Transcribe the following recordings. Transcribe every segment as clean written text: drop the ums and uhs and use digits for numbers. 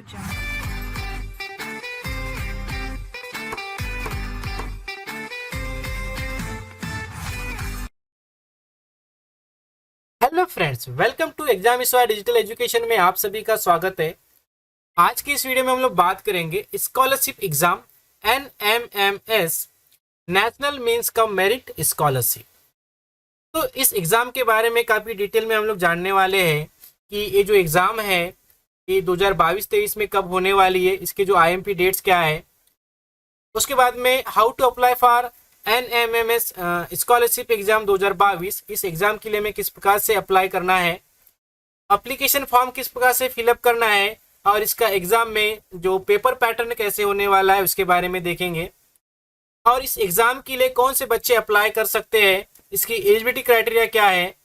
Hello friends, welcome to exam square digital education में आप सभी का स्वागत है। आज की इस वीडियो में हम लोग बात करेंगे scholarship exam NMMS national means cum merit scholarship. तो इस एग्जाम के बारे में काफ़ी डिटेल में हम लोग जानने वाले हैं कि ये जो एग्ज़ाम है ये 2022-23 में कब होने वाली है, इसके जो IMP डेट्स क्या है, उसके बाद में how to apply for NMMS scholarship exam 2022। इस एग्जाम के लिए हमें किस प्रकार से अप्लाई करना है, एप्लीकेशन फॉर्म किस प्रकार से फिलअप करना है और इसका एग्जाम में जो पेपर पैटर्न कैसे होने वाला है उसके बारे में देखेंगे। और इस एग्जाम के लिए कौन से बच्चे अप्लाई कर सकते हैं, इसकी एलिजिबिलिटी क्राइटेरिया क्या है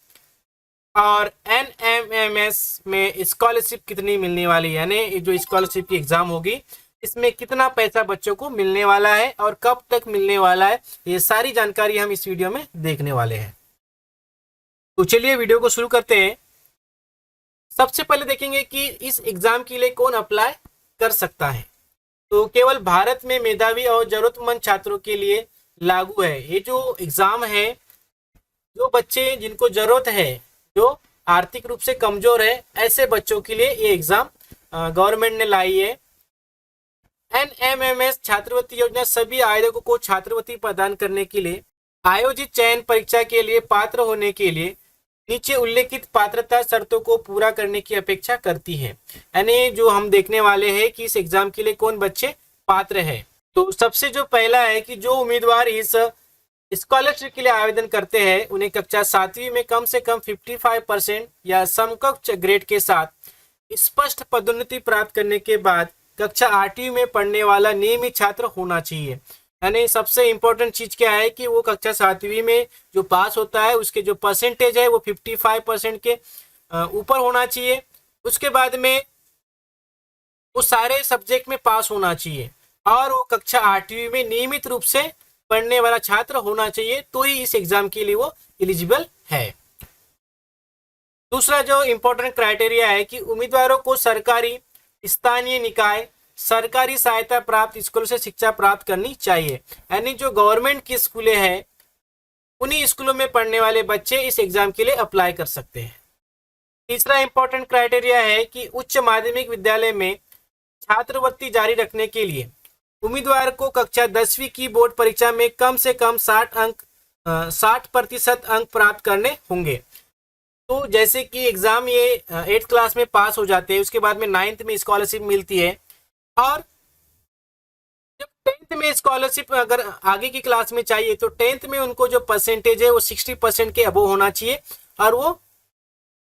और NMMS में स्कॉलरशिप कितनी मिलने वाली है, यानी जो स्कॉलरशिप की एग्जाम होगी इसमें कितना पैसा बच्चों को मिलने वाला है और कब तक मिलने वाला है, ये सारी जानकारी हम इस वीडियो में देखने वाले हैं। तो चलिए वीडियो को शुरू करते हैं। सबसे पहले देखेंगे कि इस एग्जाम के लिए कौन अप्लाई कर सकता है। तो केवल भारत में मेधावी और जरूरतमंद छात्रों के लिए लागू है। ये जो एग्जाम है, जो बच्चे जिनको जरूरत है, जो आर्थिक रूप से कमजोर है, ऐसे बच्चों के लिए ये एग्जाम गवर्नमेंट ने लाई है। NMMS छात्रवृत्ति योजना सभी आवेदकों को छात्रवृत्ति प्रदान करने के लिए आयोजित चयन परीक्षा के लिए पात्र होने के लिए नीचे उल्लेखित पात्रता शर्तों को पूरा करने की अपेक्षा करती है। यानी जो हम देखने वाले हैं कि इस एग्जाम के लिए कौन बच्चे पात्र हैं। तो सबसे जो पहला है कि जो उम्मीदवार इस स्कॉलरशिप के लिए आवेदन करते हैं उन्हें कक्षा 7वीं में कम से कम 55% या समकक्ष ग्रेड के साथ स्पष्ट पदोन्नति प्राप्त करने के बाद कक्षा 8वीं में पढ़ने वाला नियमित छात्र होना चाहिए। यानी सबसे इम्पोर्टेंट चीज क्या है कि वो कक्षा 7वीं में जो पास होता है उसके जो परसेंटेज है वो 55% के ऊपर होना चाहिए। उसके बाद में वो सारे सब्जेक्ट में पास होना चाहिए और वो कक्षा 8वीं में नियमित रूप से पढ़ने वाला छात्र होना चाहिए, तो ही इस एग्जाम के लिए वो एलिजिबल है। दूसरा जो इम्पोर्टेंट क्राइटेरिया है कि उम्मीदवारों को सरकारी, स्थानीय निकाय, सरकारी सहायता प्राप्त स्कूलों से शिक्षा प्राप्त करनी चाहिए। यानी जो गवर्नमेंट की स्कूलें हैं उन्हीं स्कूलों में पढ़ने वाले बच्चे इस एग्जाम के लिए अप्लाई कर सकते हैं। तीसरा इंपॉर्टेंट क्राइटेरिया है कि उच्च माध्यमिक विद्यालय में छात्रवृत्ति जारी रखने के लिए उम्मीदवार को कक्षा 10वीं की बोर्ड परीक्षा में कम से कम 60% अंक प्राप्त करने होंगे। तो जैसे कि एग्जाम ये 8th क्लास में पास हो जाते हैं, उसके बाद में 9th में स्कॉलरशिप मिलती है और जब 10th में स्कॉलरशिप अगर आगे की क्लास में चाहिए तो 10th में उनको जो परसेंटेज है वो 60% के अबव होना चाहिए और वो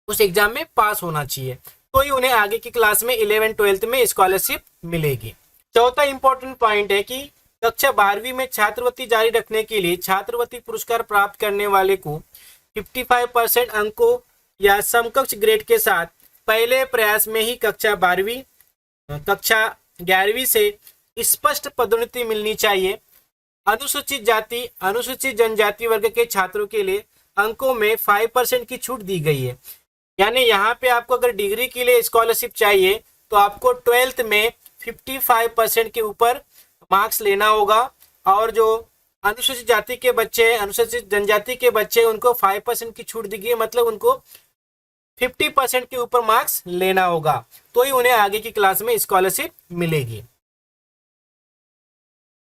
उस एग्जाम में पास होना चाहिए, तो ही उन्हें आगे की क्लास में 11th-12th में स्कॉलरशिप मिलेगी। चौथा इंपॉर्टेंट पॉइंट है कि कक्षा 12वीं में छात्रवृत्ति जारी रखने के लिए छात्रवृत्ति पुरस्कार प्राप्त करने वाले को 55% अंकों या समकक्ष ग्रेड के साथ पहले प्रयास में ही कक्षा 11वीं से स्पष्ट पदोन्नति मिलनी चाहिए। अनुसूचित जाति, अनुसूचित जनजाति वर्ग के छात्रों के लिए अंकों में 5% की छूट दी गई है। यानी यहाँ पे आपको अगर डिग्री के लिए स्कॉलरशिप चाहिए तो आपको 12th में 55% के ऊपर मार्क्स लेना होगा और जो अनुसूचित जाति के बच्चे, अनुसूचित जनजाति के बच्चे, उनको 5% की छूट दी गई है, मतलब उनको 50% के ऊपर मार्क्स लेना होगा, तो ही उन्हें आगे की क्लास में स्कॉलरशिप मिलेगी।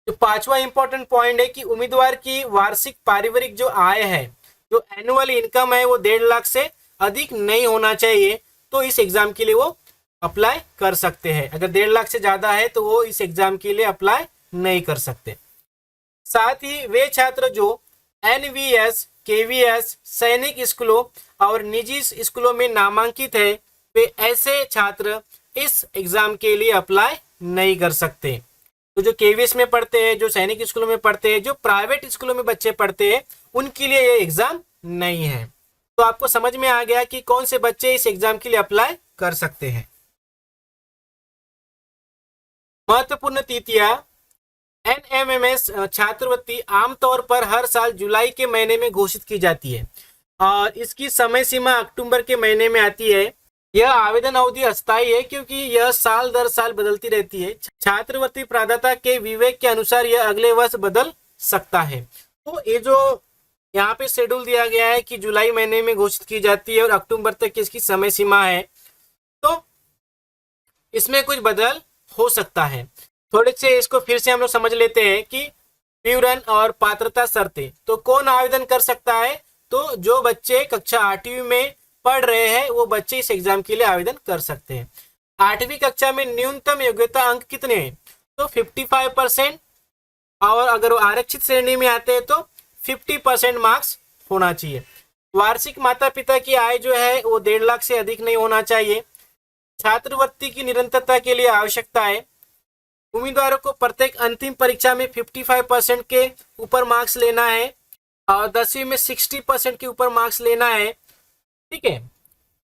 तो पांचवा इंपॉर्टेंट पॉइंट है कि उम्मीदवार की वार्षिक पारिवारिक जो आय है, जो एनुअल इनकम है, वो 1.5 लाख से अधिक नहीं होना चाहिए, तो इस एग्जाम के लिए वो अप्लाई कर सकते हैं। अगर 1.5 लाख से ज्यादा है तो वो इस एग्जाम के लिए अप्लाई नहीं कर सकते। साथ ही वे छात्र जो NVS, KVS, सैनिक स्कूलों और निजी स्कूलों में नामांकित है, वे ऐसे छात्र इस एग्जाम के लिए अप्लाई नहीं कर सकते। तो जो KVS में पढ़ते हैं, जो सैनिक स्कूलों में पढ़ते हैं, जो प्राइवेट स्कूलों में बच्चे पढ़ते हैं, उनके लिए ये एग्जाम नहीं है। तो आपको समझ में आ गया कि कौन से बच्चे इस एग्जाम के लिए अप्लाई कर सकते हैं। महत्वपूर्ण तिथियां। NMMS छात्रवृत्ति आमतौर पर हर साल जुलाई के महीने में घोषित की जाती है और इसकी समय सीमा अक्टूबर के महीने में आती है। यह आवेदन अवधि अस्थायी है क्योंकि यह साल दर साल बदलती रहती है। छात्रवृत्ति प्रदाता के विवेक के अनुसार यह अगले वर्ष बदल सकता है। तो ये जो यहाँ पे शेड्यूल दिया गया है कि जुलाई महीने में घोषित की जाती है और अक्टूबर तक की इसकी समय सीमा है, तो इसमें कुछ बदल हो सकता है। थोड़े से इसको फिर से हम लोग समझ लेते हैं कि विवरण और पात्रता शर्तें। तो कौन आवेदन कर सकता है? तो जो बच्चे कक्षा 8वीं में पढ़ रहे हैं वो बच्चे इस एग्जाम के लिए आवेदन कर सकते हैं। 8वीं कक्षा में न्यूनतम योग्यता अंक कितने हैं? तो 55%, और अगर वो आरक्षित श्रेणी में आते हैं तो 50% मार्क्स होना चाहिए। वार्षिक माता पिता की आय जो है वो 1.5 लाख से अधिक नहीं होना चाहिए। छात्रवृत्ति की निरंतरता के लिए आवश्यकता है उम्मीदवारों को प्रत्येक अंतिम परीक्षा में 55% के ऊपर मार्क्स लेना है और 10वीं में 60% के ऊपर मार्क्स लेना है। ठीक है।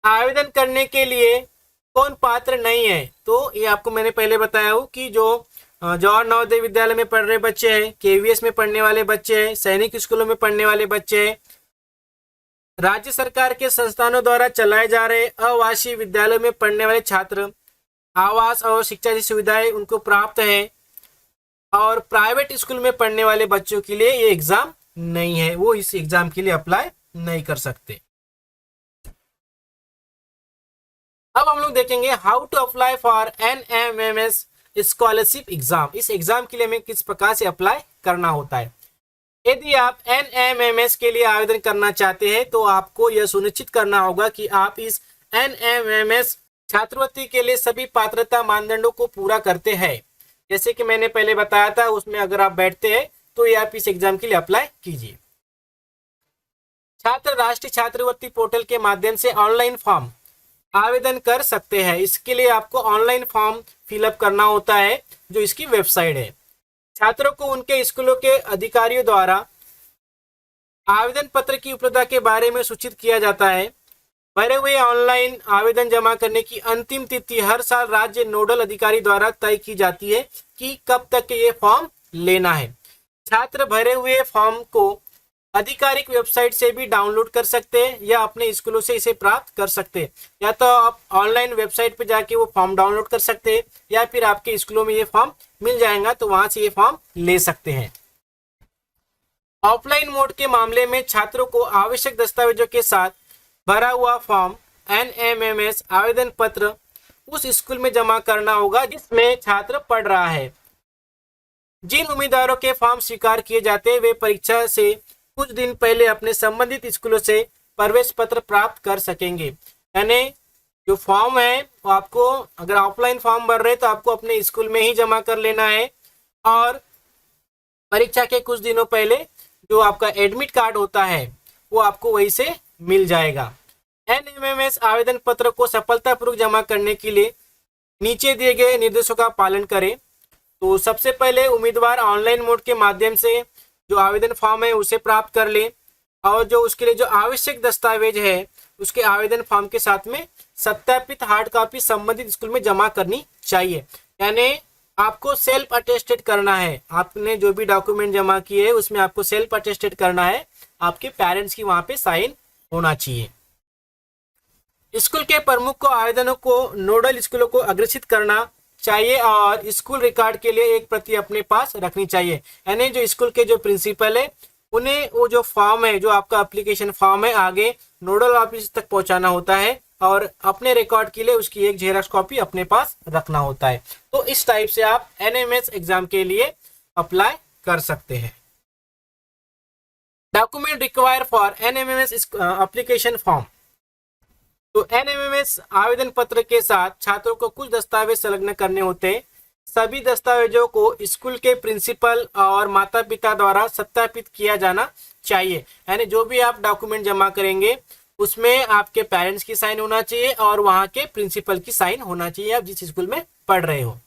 आवेदन करने के लिए कौन पात्र नहीं है? तो ये आपको मैंने पहले बताया हूँ कि जो जवाहर नवोदय विद्यालय में पढ़ रहे बच्चे हैं, केवीएस में पढ़ने वाले बच्चे हैं, सैनिक स्कूलों में पढ़ने वाले बच्चे हैं, राज्य सरकार के संस्थानों द्वारा चलाए जा रहे आवासीय विद्यालयों में पढ़ने वाले छात्र, आवास और शिक्षा की सुविधाएं उनको प्राप्त है, और प्राइवेट स्कूल में पढ़ने वाले बच्चों के लिए ये एग्जाम नहीं है, वो इस एग्जाम के लिए अप्लाई नहीं कर सकते। अब हम लोग देखेंगे how to apply for NMMS scholarship exam. इस एग्जाम के लिए हमें किस प्रकार से अप्लाई करना होता है। यदि आप NMMS के लिए आवेदन करना चाहते हैं तो आपको यह सुनिश्चित करना होगा कि आप इस NMMS छात्रवृत्ति के लिए सभी पात्रता मानदंडों को पूरा करते हैं। जैसे कि मैंने पहले बताया था, उसमें अगर आप बैठते हैं तो ये आप इस एग्जाम के लिए अप्लाई कीजिए। छात्र राष्ट्रीय छात्रवृत्ति पोर्टल के माध्यम से ऑनलाइन फॉर्म आवेदन कर सकते हैं। इसके लिए आपको ऑनलाइन फॉर्म फिलअप करना होता है जो इसकी वेबसाइट है। छात्रों को उनके स्कूलों के अधिकारियों द्वारा आवेदन पत्र की उपलब्धता के बारे में सूचित किया जाता है। भरे हुए ऑनलाइन आवेदन जमा करने की अंतिम तिथि हर साल राज्य नोडल अधिकारी द्वारा तय की जाती है कि कब तक ये फॉर्म लेना है। छात्र भरे हुए फॉर्म को आधिकारिक वेबसाइट से भी डाउनलोड कर सकते हैं या अपने स्कूलों से इसे प्राप्त कर सकते हैं। या तो आप ऑनलाइन वेबसाइट पर जाके वो फॉर्म डाउनलोड कर सकते हैं या फिर आपके स्कूलों में ये फॉर्म मिल जाएगा तो वहां से ये फॉर्म ले सकते हैं। ऑफलाइन मोड के मामले में छात्रों को आवश्यक दस्तावेजों के साथ भरा हुआ फॉर्म NMMS आवेदन पत्र उस स्कूल में जमा करना होगा जिसमें छात्र पढ़ रहा है। जिन उम्मीदवारों के फॉर्म स्वीकार किए जाते हैं वे परीक्षा से कुछ दिन पहले अपने संबंधित स्कूलों से प्रवेश पत्र प्राप्त कर सकेंगे। यानी जो फॉर्म है वो आपको, अगर ऑफलाइन फॉर्म भर रहे तो आपको अपने स्कूल में ही जमा कर लेना है और परीक्षा के कुछ दिनों पहले जो आपका एडमिट कार्ड होता है वो आपको वहीं से मिल जाएगा। NMMS आवेदन पत्र को सफलतापूर्वक जमा करने के लिए नीचे दिए गए निर्देशों का पालन करें। तो सबसे पहले उम्मीदवार ऑनलाइन मोड के माध्यम से जो आवेदन फॉर्म है उसे प्राप्त कर ले और जो उसके लिए जो आवश्यक दस्तावेज है उसके आवेदन फॉर्म के साथ में सत्यापित हार्ड कॉपी संबंधित स्कूल में जमा करनी चाहिए। यानी आपको सेल्फ अटेस्टेड करना है। आपने जो भी डॉक्यूमेंट जमा किए हैं उसमें आपको सेल्फ अटेस्टेड करना है। आपके पेरेंट्स की वहां पे साइन होना चाहिए। स्कूल के प्रमुख को आवेदनों को नोडल स्कूलों को अग्रेसित करना चाहिए और स्कूल रिकॉर्ड के लिए एक प्रति अपने पास रखनी चाहिए। यानी जो स्कूल के जो प्रिंसिपल है उन्हें वो जो फॉर्म है, जो आपका एप्लीकेशन फॉर्म है, आगे नोडल ऑफिस तक पहुंचाना होता है और अपने रिकॉर्ड के लिए उसकी एक जेरॉक्स कॉपी अपने पास रखना होता है। तो इस टाइप से आप NMS एग्जाम के लिए अप्लाई कर सकते हैं। Document require for NMMS application form. तो NMMS आवेदन पत्र के साथ छात्रों को कुछ दस्तावेज संलग्न करने होते हैं। सभी दस्तावेजों को स्कूल के प्रिंसिपल और माता पिता द्वारा सत्यापित किया जाना चाहिए। यानी जो भी आप डॉक्यूमेंट जमा करेंगे उसमें आपके पेरेंट्स की साइन होना चाहिए और वहाँ के प्रिंसिपल की साइन होना चाहिए, आप जिस स्कूल में पढ़ रहे हो।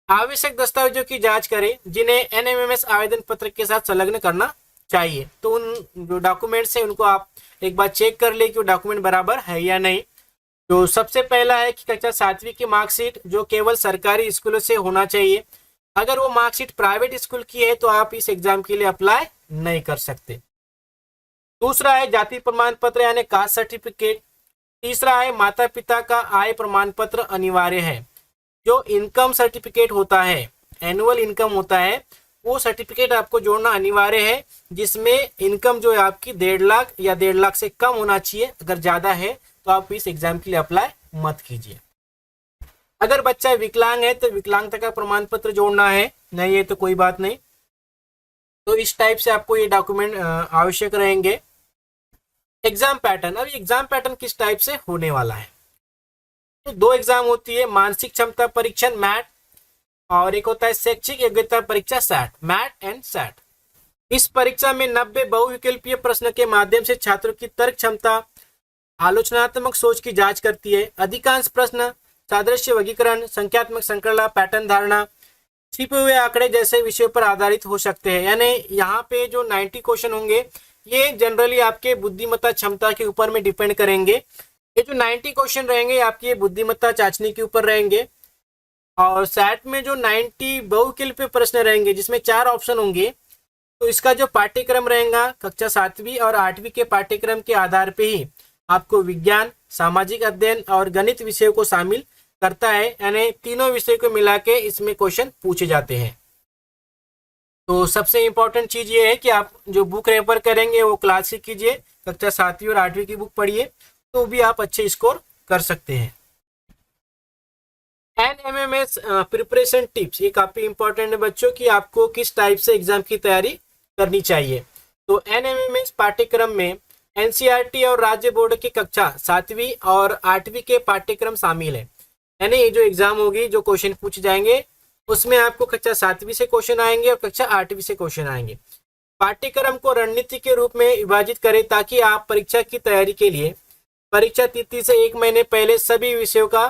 आवश्यक दस्तावेजों की जांच करें जिन्हें NMMS आवेदन पत्र के साथ संलग्न करना चाहिए। तो उन जो डॉक्यूमेंट्स हैं उनको आप एक बार चेक कर ले कि वो डॉक्यूमेंट बराबर है या नहीं। तो सबसे पहला है कि कक्षा 7वीं की मार्कशीट जो केवल सरकारी स्कूलों से होना चाहिए। अगर वो मार्कशीट प्राइवेट स्कूल की है तो आप इस एग्जाम के लिए अप्लाई नहीं कर सकते। दूसरा है जाति प्रमाण पत्र यानी कास्ट सर्टिफिकेट। तीसरा है माता पिता का आय प्रमाण पत्र अनिवार्य है। जो इनकम सर्टिफिकेट होता है, एनुअल इनकम होता है, वो सर्टिफिकेट आपको जोड़ना अनिवार्य है, जिसमें इनकम जो है आपकी 1.5 लाख या 1.5 लाख से कम होना चाहिए। अगर ज़्यादा है तो आप इस एग्जाम के लिए अप्लाई मत कीजिए। अगर बच्चा विकलांग है तो विकलांगता का प्रमाण पत्र जोड़ना है, नहीं है तो कोई बात नहीं। तो इस टाइप से आपको ये डॉक्यूमेंट आवश्यक रहेंगे। एग्जाम पैटर्न, अब एग्जाम पैटर्न किस टाइप से होने वाला है, तो 2 एग्जाम होती है, मानसिक क्षमता परीक्षण मैट और एक होता है शैक्षिक योग्यता परीक्षा सैट, मैट एंड सैट। इस परीक्षा में 90 बहुविकल्पीय प्रश्न के माध्यम से छात्रों की तर्क क्षमता, आलोचनात्मक सोच की जांच करती है। अधिकांश प्रश्न सादृश्य वर्गीकरण, संख्यात्मक संकलना, पैटर्न धारणा, छिपे हुए आंकड़े जैसे विषयों पर आधारित हो सकते हैं। यानी यहाँ पे जो 90 क्वेश्चन होंगे ये जनरली आपके बुद्धिमत्ता क्षमता के ऊपर में डिपेंड करेंगे। ये जो 90 क्वेश्चन रहेंगे आपकी बुद्धिमत्ता चाचनी के ऊपर रहेंगे। और सैट में जो 90 बहुविकल्पीय प्रश्न रहेंगे जिसमें 4 ऑप्शन होंगे, तो इसका जो पाठ्यक्रम रहेगा कक्षा 7वीं और 8वीं के पाठ्यक्रम के आधार पे ही आपको विज्ञान, सामाजिक अध्ययन और गणित विषयों को शामिल करता है। यानी तीनों विषय को मिला के इसमें क्वेश्चन पूछे जाते हैं। तो सबसे इम्पोर्टेंट चीज ये है कि आप जो बुक रेफर करेंगे वो क्लासिक कीजिए, कक्षा 7वीं और 8वीं की बुक पढ़िए, तो भी आप अच्छे स्कोर कर सकते हैं। NMMS प्रिपरेशन टिप्स, ये काफी इंपॉर्टेंट है बच्चों कि आपको किस टाइप से एग्जाम की तैयारी करनी चाहिए। तो NMMS पाठ्यक्रम में NCERT और राज्य बोर्ड की कक्षा 7वीं और 8वीं के पाठ्यक्रम शामिल है। यानी ये जो एग्जाम होगी, जो क्वेश्चन पूछे जाएंगे उसमें आपको कक्षा 7वीं से क्वेश्चन आएंगे और कक्षा 8वीं से क्वेश्चन आएंगे। पाठ्यक्रम को रणनीति के रूप में विभाजित करें ताकि आप परीक्षा की तैयारी के लिए परीक्षा तिथि से 1 महीने पहले सभी विषयों का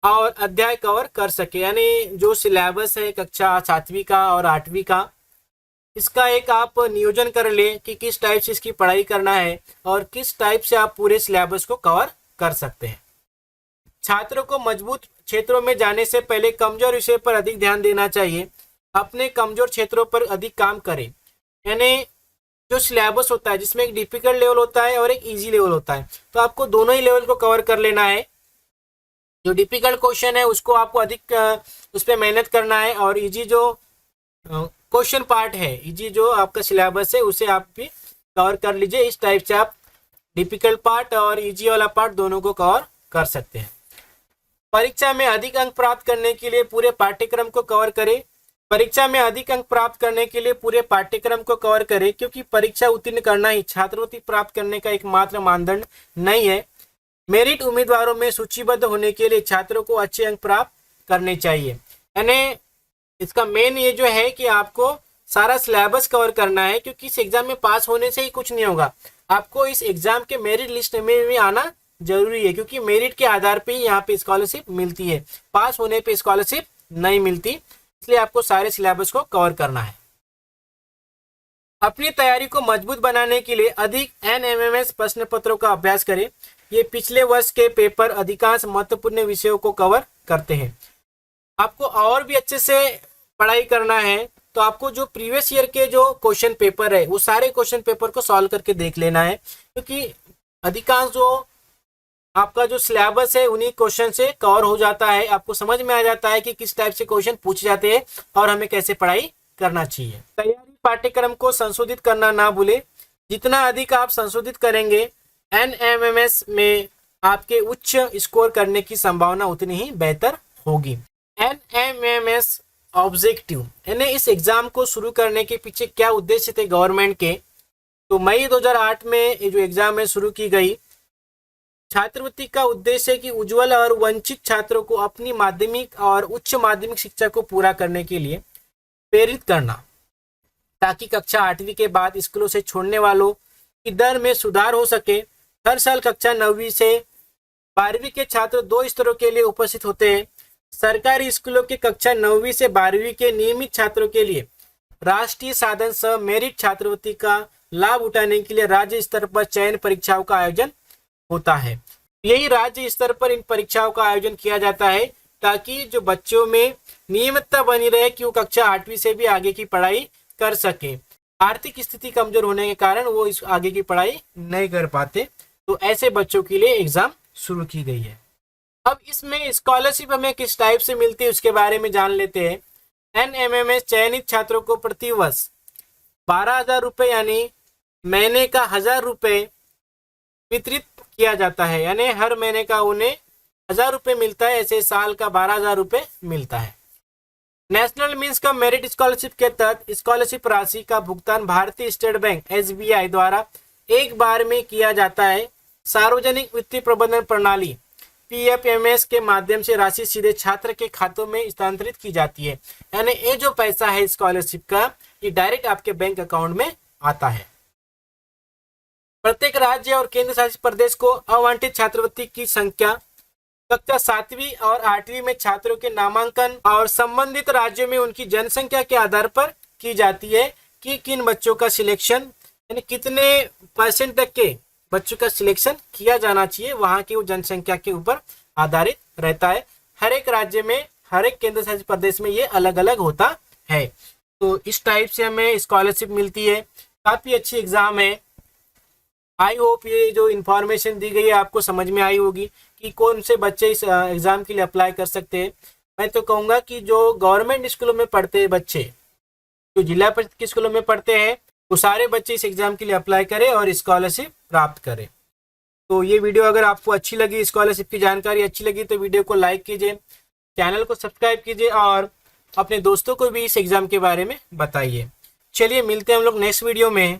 और अध्याय कवर कर सके। यानी जो सिलेबस है कक्षा 7वीं का और 8वीं का, इसका एक आप नियोजन कर ले कि किस टाइप से इसकी पढ़ाई करना है और किस टाइप से आप पूरे सिलेबस को कवर कर सकते हैं। छात्रों को मजबूत क्षेत्रों में जाने से पहले कमजोर विषय पर अधिक ध्यान देना चाहिए। अपने कमजोर क्षेत्रों पर अधिक काम करें। यानी जो सिलेबस होता है जिसमें एक डिफिकल्ट लेवल होता है और एक इजी लेवल होता है, तो आपको दोनों ही लेवल को कवर कर लेना है। जो डिफिकल्ट क्वेश्चन है उसको आपको अधिक उस पर मेहनत करना है, और इजी जो क्वेश्चन पार्ट है, इजी जो आपका सिलेबस है उसे आप भी कवर कर लीजिए। इस टाइप से आप डिफिकल्ट पार्ट और इजी वाला पार्ट दोनों को कवर कर सकते हैं। परीक्षा में अधिक अंक प्राप्त करने के लिए पूरे पाठ्यक्रम को कवर करें। परीक्षा में अधिक अंक प्राप्त करने के लिए पूरे पाठ्यक्रम को कवर करें, क्योंकि परीक्षा उत्तीर्ण करना ही छात्रवृत्ति प्राप्त करने का एकमात्र मानदंड नहीं है। मेरिट उम्मीदवारों में सूचीबद्ध होने के लिए छात्रों को अच्छे अंक प्राप्त करने चाहिए। यानी इसका मेन ये जो है कि आपको सारा सिलेबस कवर करना है, क्योंकि इस एग्जाम में पास होने से ही कुछ नहीं होगा, आपको इस एग्जाम के मेरिट लिस्ट में भी आना जरूरी है, क्योंकि मेरिट के आधार पे ही यहाँ पे स्कॉलरशिप मिलती है, पास होने पे स्कॉलरशिप नहीं मिलती। इसलिए आपको सारे सिलेबस को कवर करना है। अपनी तैयारी को मजबूत बनाने के लिए अधिक NMMS प्रश्न पत्रों का अभ्यास करें। ये पिछले वर्ष के पेपर अधिकांश महत्वपूर्ण विषयों को कवर करते हैं। आपको और भी अच्छे से पढ़ाई करना है तो आपको जो प्रीवियस ईयर के जो क्वेश्चन पेपर है वो सारे क्वेश्चन पेपर को सॉल्व करके देख लेना है, क्योंकि अधिकांश जो आपका जो सिलेबस है उन्हीं क्वेश्चन से कवर हो जाता है। आपको समझ में आ जाता है कि किस टाइप से क्वेश्चन पूछे जाते हैं और हमें कैसे पढ़ाई करना चाहिए। तैयारी पाठ्यक्रम को संशोधित करना ना भूले। जितना अधिक आप संशोधित करेंगे NMMS में आपके उच्च स्कोर करने की संभावना उतनी ही बेहतर होगी। NMMS ऑब्जेक्टिव, यानी इस एग्जाम को शुरू करने के पीछे क्या उद्देश्य थे गवर्नमेंट के। तो मई 2008 में ये जो एग्जाम है शुरू की गई। छात्रवृत्ति का उद्देश्य है कि उज्जवल और वंचित छात्रों को अपनी माध्यमिक और उच्च माध्यमिक शिक्षा को पूरा करने के लिए प्रेरित करना, ताकि कक्षा 8वीं के बाद स्कूलों से छोड़ने वालों की दर में सुधार हो सके। हर साल कक्षा 9वीं से 12वीं के छात्र 2 स्तरों के लिए उपस्थित होते हैं। सरकारी स्कूलों के कक्षा 9वीं से 12वीं के नियमित छात्रों के लिए राष्ट्रीय साधन सह मेरिट छात्रवृत्ति का लाभ उठाने के लिए राज्य स्तर पर चयन परीक्षाओं का आयोजन होता है। यही राज्य स्तर पर इन परीक्षाओं का आयोजन किया जाता है ताकि जो बच्चों में नियमितता बनी रहे कि वो कक्षा 8वीं से भी आगे की पढ़ाई कर सके। आर्थिक स्थिति कमजोर होने के कारण वो इस आगे की पढ़ाई नहीं कर पाते, तो ऐसे बच्चों के लिए एग्जाम शुरू की गई है। अब इसमें स्कॉलरशिप हमें किस टाइप से मिलती है उसके बारे में जान लेते हैं। NMMS चयनित छात्रों को प्रतिवर्ष 12,000 रुपये यानी महीने का 1,000 रुपये वितरित किया जाता है, यानी हर महीने का उन्हें 1,000 रुपये मिलता है, ऐसे साल का 12,000 रुपये मिलता है। नेशनल मीन्स का मेरिट स्कॉलरशिप के तहत स्कॉलरशिप राशि का भुगतान भारतीय स्टेट बैंक SBI द्वारा एक बार में किया जाता है। सार्वजनिक वित्तीय प्रबंधन प्रणाली PFMS के माध्यम से राशि सीधे छात्र के खातों में स्थानांतरित की जाती है, यानी ये जो पैसा है स्कॉलरशिप का ये डायरेक्ट आपके बैंक अकाउंट में आता है। प्रत्येक राज्य और केंद्र शासित प्रदेश को आवंटित छात्रवृत्ति की संख्या कक्षा 7वीं और 8वीं में छात्रों के नामांकन और संबंधित राज्यों में उनकी जनसंख्या के आधार पर की जाती है कि किन बच्चों का सिलेक्शन, यानी कितने % तक के बच्चों का सिलेक्शन किया जाना चाहिए, वहां की जनसंख्या के ऊपर आधारित रहता है। हर एक राज्य में, हर एक केंद्र शासित प्रदेश में ये अलग अलग होता है। तो इस टाइप से हमें स्कॉलरशिप मिलती है। काफी अच्छी एग्जाम है। आई होप ये जो इन्फॉर्मेशन दी गई है आपको समझ में आई होगी कि कौन से बच्चे इस एग्जाम के लिए अप्लाई कर सकते हैं। मैं तो कहूँगा कि जो गवर्नमेंट स्कूलों में पढ़ते हैं बच्चे, जो जिला परिषद के स्कूलों में पढ़ते हैं, वो सारे बच्चे इस एग्जाम के लिए अप्लाई करें और स्कॉलरशिप प्राप्त करें। तो ये वीडियो अगर आपको अच्छी लगी, स्कॉलरशिप की जानकारी अच्छी लगी, तो वीडियो को लाइक कीजिए, चैनल को सब्सक्राइब कीजिए और अपने दोस्तों को भी इस एग्जाम के बारे में बताइए। चलिए मिलते हैं हम लोग नेक्स्ट वीडियो में।